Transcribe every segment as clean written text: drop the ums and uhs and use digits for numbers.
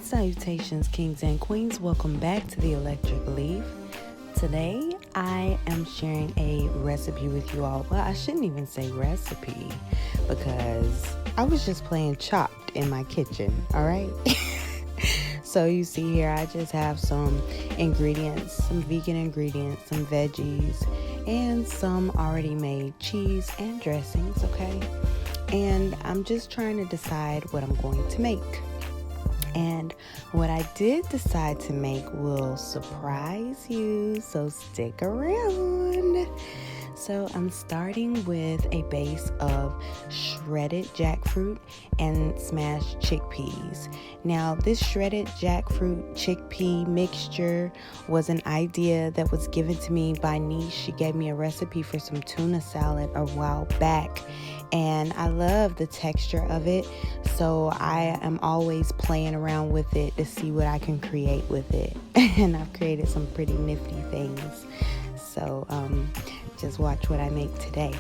Salutations, kings and queens. Welcome back to the Electric Leaf. Today, I am sharing a recipe with you all. Well, I shouldn't even say recipe because I was just playing Chopped in my kitchen, all right? So you see here, I just have some ingredients, some vegan ingredients, some veggies, and some already made cheese and dressings, okay? And I'm just trying to decide what I'm going to make. And what I did decide to make will surprise you, so stick around. So I'm starting with a base of shredded jackfruit and smashed chickpeas. Now, this shredded jackfruit chickpea mixture was an idea that was given to me by niece. She gave me a recipe for some tuna salad a while back, and I love the texture of it. So I am always playing around with it to see what I can create with it. And I've created some pretty nifty things. So just watch what I make today.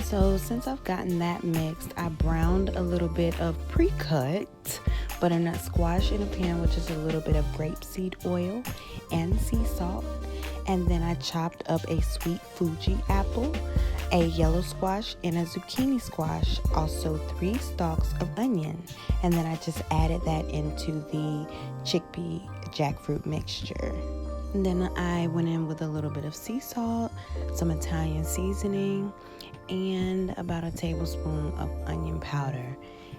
So since I've gotten that mixed, I browned a little bit of pre-cut butternut squash in a pan with just a little bit of grapeseed oil and sea salt. And then I chopped up a sweet Fuji apple, a yellow squash, and a zucchini squash, also 3 stalks of onion. And then I just added that into the chickpea jackfruit mixture. And then I went in with a little bit of sea salt, some Italian seasoning, and about a tablespoon of onion powder.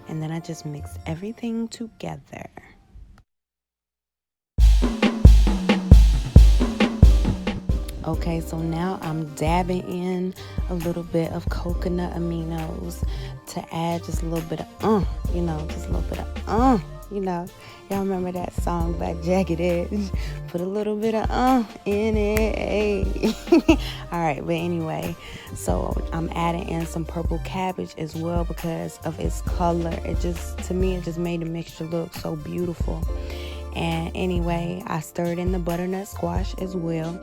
And then I just mixed everything together. Okay, so now I'm dabbing in a little bit of coconut aminos to add just a little bit of just a little bit of Y'all remember that song by Jagged Edge? Put a little bit of in it, hey. All right, but anyway, so I'm adding in some purple cabbage as well because of its color. To me, it just made the mixture look so beautiful. And anyway, I stirred in the butternut squash as well.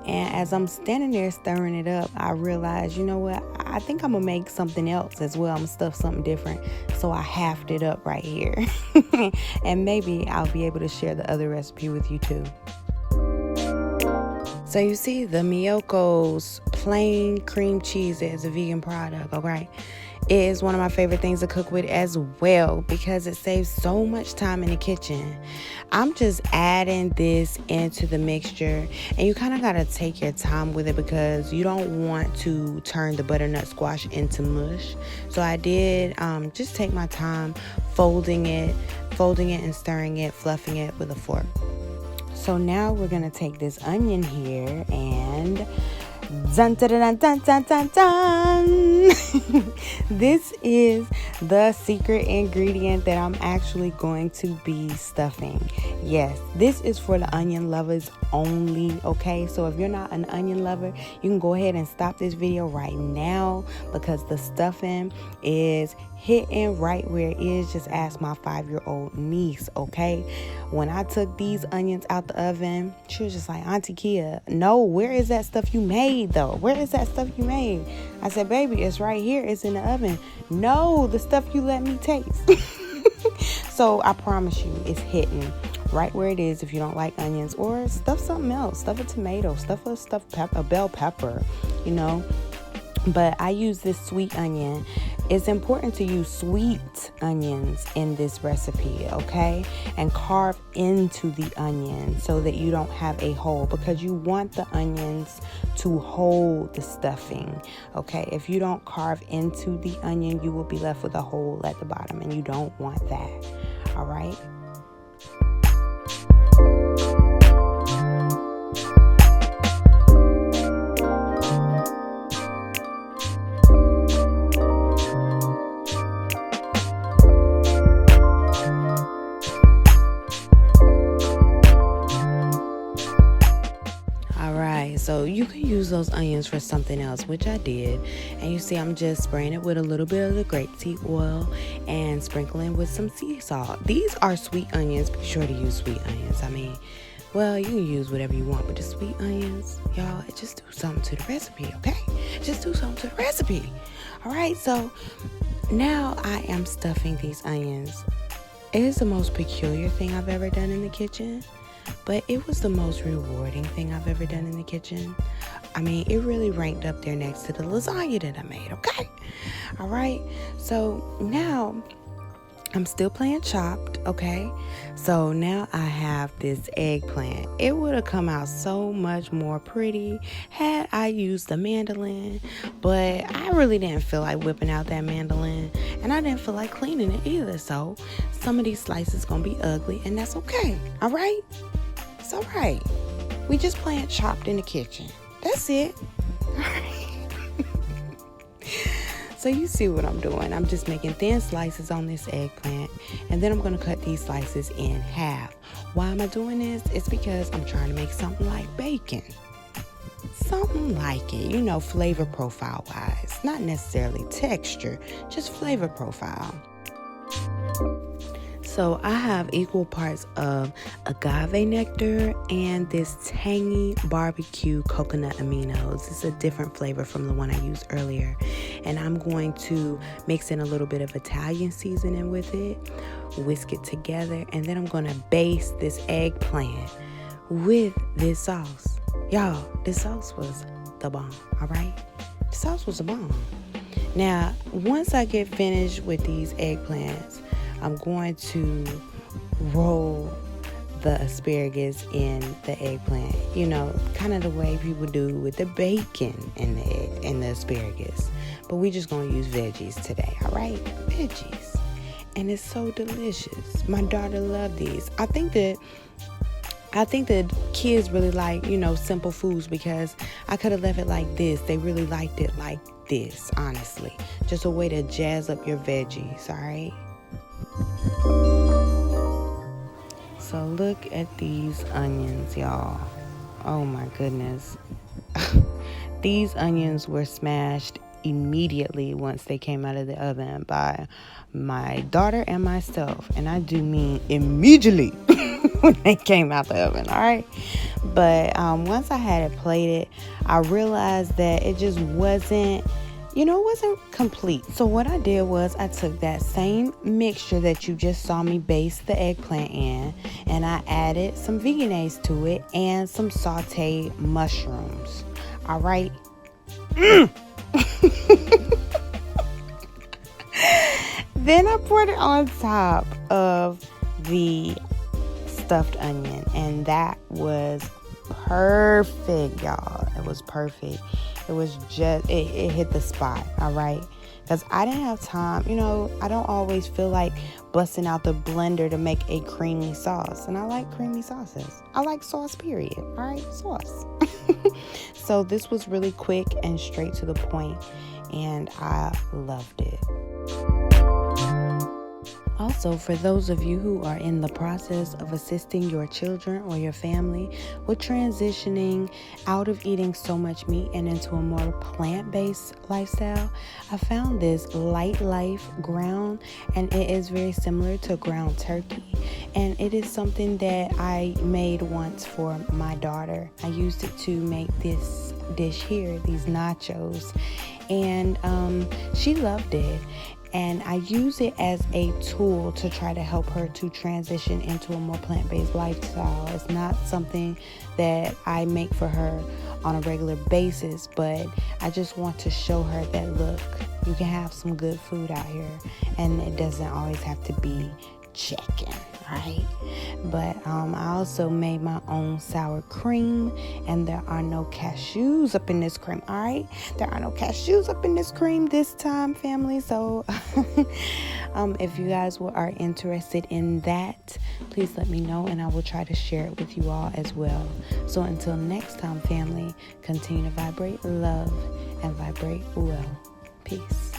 And as I'm standing there stirring it up, I realized, you know what? I think I'm going to make something else as well. I'm going to stuff something different. So I halved it up right here. And maybe I'll be able to share the other recipe with you too. So you see, the Miyoko's plain cream cheese is a vegan product, okay? It is one of my favorite things to cook with as well because it saves so much time in the kitchen. I'm just adding this into the mixture, and you kind of got to take your time with it because you don't want to turn the butternut squash into mush. So I did just take my time folding it and stirring it, fluffing it with a fork. So now we're going to take this onion here and dun, dun, dun, dun, dun, dun, dun. This is the secret ingredient that I'm actually going to be stuffing. Yes, this is for the onion lovers only, okay? So if you're not an onion lover, you can go ahead and stop this video right now because the stuffing is hitting right where it is. Just ask my 5-year-old niece, okay? When I took these onions out the oven, she was just like, Auntie Kia, no, where is that stuff you made though? Where is that stuff you made? I said, baby, it's right here. It's in the oven. No, the stuff you let me taste. So I promise you, it's hitting right where it is if you don't like onions, or stuff something else. Stuff a tomato, stuff a bell pepper, But I use this sweet onion. It's important to use sweet onions in this recipe, okay? And carve into the onion so that you don't have a hole, because you want the onions to hold the stuffing, okay? If you don't carve into the onion, you will be left with a hole at the bottom, and you don't want that, all right? So you can use those onions for something else, which I did. And you see, I'm just spraying it with a little bit of the grapeseed oil and sprinkling with some sea salt. These are sweet onions. Be sure to use sweet onions. Well, you can use whatever you want, but the sweet onions, y'all, it just do something to the recipe, okay? Just do something to the recipe. All right, so Now I am stuffing these onions. It is the most peculiar thing I've ever done in the kitchen, but it was the most rewarding thing I've ever done in the kitchen. I mean, it really ranked up there next to the lasagna that I made, okay? All right, so now I'm still playing Chopped, okay? So now I have this eggplant. It would have come out so much more pretty had I used the mandolin, but I really didn't feel like whipping out that mandolin, and I didn't feel like cleaning it either. So some of these slices gonna be ugly, and that's okay, all right? It's all right. We just playing Chopped in the kitchen. That's it. All right. So you see what I'm doing. I'm just making thin slices on this eggplant, and then I'm going to cut these slices in half. Why am I doing this? It's because I'm trying to make something like bacon. Something like it, you know, flavor profile wise. Not necessarily texture, just flavor profile. So I have equal parts of agave nectar and this tangy barbecue coconut aminos. It's a different flavor from the one I used earlier. And I'm going to mix in a little bit of Italian seasoning with it, whisk it together, and then I'm going to baste this eggplant with this sauce. Y'all, this sauce was the bomb, all right? The sauce was the bomb. Now, once I get finished with these eggplants, I'm going to roll the asparagus in the eggplant, you know, kind of the way people do with the bacon and the egg and the asparagus. But we just gonna use veggies today, all right? Veggies. And it's so delicious. My daughter loved these. I think that kids really like, you know, simple foods, because I could have left it like this. They really liked it like this, honestly. Just a way to jazz up your veggies, all right? So look at these onions, y'all. Oh my goodness. These onions were smashed immediately once they came out of the oven by my daughter and myself. And I do mean immediately when they came out the oven, all right? But once I had it plated, I realized that it just wasn't, it wasn't complete. So what I did was I took that same mixture that you just saw me baste the eggplant in, and I added some veganaise to it and some sauteed mushrooms. All right. Then I poured it on top of the stuffed onion, and that was perfect, y'all. It was perfect. It was just, it hit the spot, all right? Because I didn't have time. I don't always feel like busting out the blender to make a creamy sauce. And I like creamy sauces. I like sauce, period. All right? Sauce. So this was really quick and straight to the point, and I loved it. Also, for those of you who are in the process of assisting your children or your family with transitioning out of eating so much meat and into a more plant-based lifestyle, I found this Light Life ground, and it is very similar to ground turkey. And it is something that I made once for my daughter. I used it to make this dish here, these nachos, and she loved it. And I use it as a tool to try to help her to transition into a more plant-based lifestyle. It's not something that I make for her on a regular basis, but I just want to show her that, look, you can have some good food out here, and it doesn't always have to be chicken, right? But I also made my own sour cream, and there are no cashews up in this cream, all right? There are no cashews up in this cream this time, family. So if you guys are interested in that, please let me know, and I will try to share it with you all as well. So until next time, family, continue to vibrate love and vibrate well. Peace.